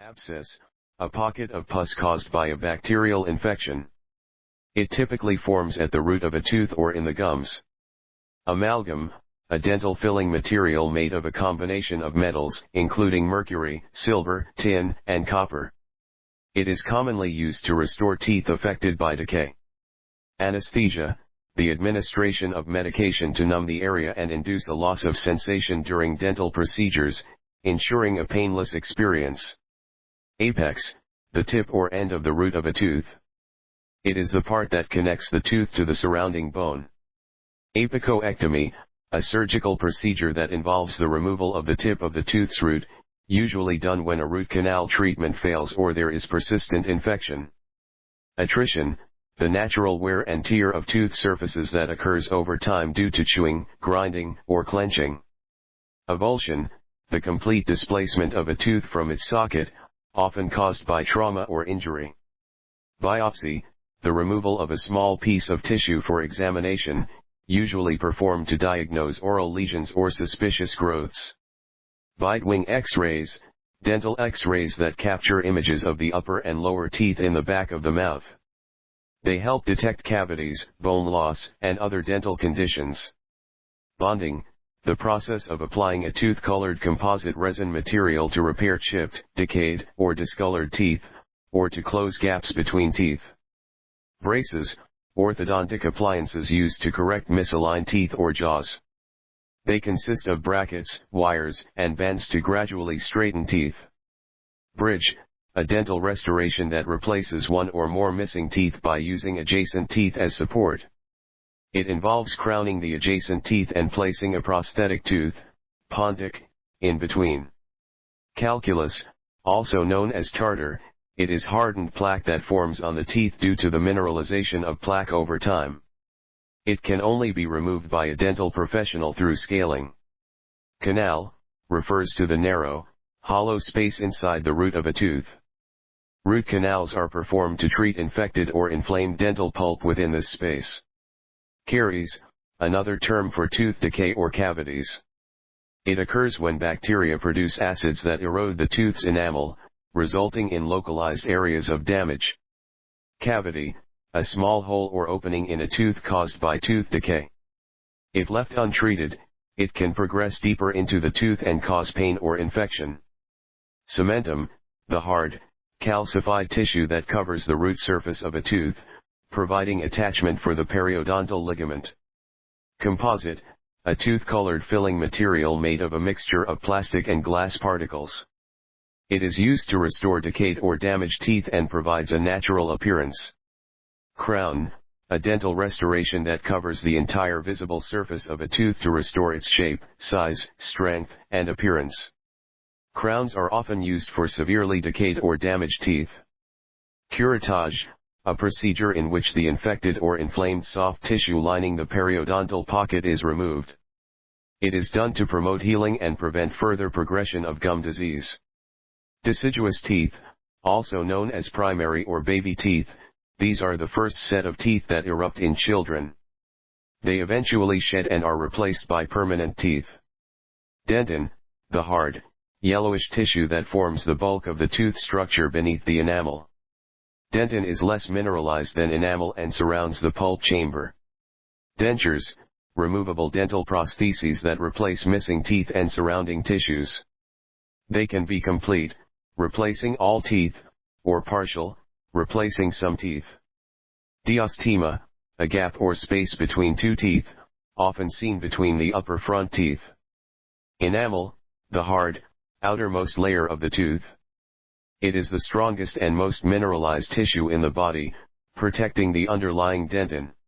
Abscess, a pocket of pus caused by a bacterial infection. It typically forms at the root of a tooth or in the gums. Amalgam, a dental filling material made of a combination of metals, including mercury, silver, tin, and copper. It is commonly used to restore teeth affected by decay. Anesthesia, the administration of medication to numb the area and induce a loss of sensation during dental procedures, ensuring a painless experience. Apex, the tip or end of the root of a tooth. It is the part that connects the tooth to the surrounding bone. Apicoectomy, a surgical procedure that involves the removal of the tip of the tooth's root, usually done when a root canal treatment fails or there is persistent infection. Attrition, the natural wear and tear of tooth surfaces that occurs over time due to chewing, grinding, or clenching. Avulsion, the complete displacement of a tooth from its socket, often caused by trauma or injury. Biopsy, the removal of a small piece of tissue for examination, usually performed to diagnose oral lesions or suspicious growths. Bite wing X-rays, dental X-rays that capture images of the upper and lower teeth in the back of the mouth. They help detect cavities, bone loss, and other dental conditions. Bonding, the process of applying a tooth-colored composite resin material to repair chipped, decayed, or discolored teeth, or to close gaps between teeth. Braces, orthodontic appliances used to correct misaligned teeth or jaws. They consist of brackets, wires, and bands to gradually straighten teeth. Bridge, a dental restoration that replaces one or more missing teeth by using adjacent teeth as support. It involves crowning the adjacent teeth and placing a prosthetic tooth, pontic, in between. Calculus, also known as tartar, it is hardened plaque that forms on the teeth due to the mineralization of plaque over time. It can only be removed by a dental professional through scaling. Canal, refers to the narrow, hollow space inside the root of a tooth. Root canals are performed to treat infected or inflamed dental pulp within this space. Caries, another term for tooth decay or cavities. It occurs when bacteria produce acids that erode the tooth's enamel, resulting in localized areas of damage. Cavity, a small hole or opening in a tooth caused by tooth decay. If left untreated, it can progress deeper into the tooth and cause pain or infection. Cementum, the hard, calcified tissue that covers the root surface of a tooth, providing attachment for the periodontal ligament. Composite, a tooth-colored filling material made of a mixture of plastic and glass particles. It is used to restore decayed or damaged teeth and provides a natural appearance. Crown, a dental restoration that covers the entire visible surface of a tooth to restore its shape, size, strength, and appearance. Crowns are often used for severely decayed or damaged teeth. Curettage, a procedure in which the infected or inflamed soft tissue lining the periodontal pocket is removed. It is done to promote healing and prevent further progression of gum disease. Deciduous teeth, also known as primary or baby teeth, these are the first set of teeth that erupt in children. They eventually shed and are replaced by permanent teeth. Dentin, the hard, yellowish tissue that forms the bulk of the tooth structure beneath the enamel. Dentin is less mineralized than enamel and surrounds the pulp chamber. Dentures, removable dental prostheses that replace missing teeth and surrounding tissues. They can be complete, replacing all teeth, or partial, replacing some teeth. Diastema, a gap or space between two teeth, often seen between the upper front teeth. Enamel, the hard, outermost layer of the tooth. It is the strongest and most mineralized tissue in the body, protecting the underlying dentin.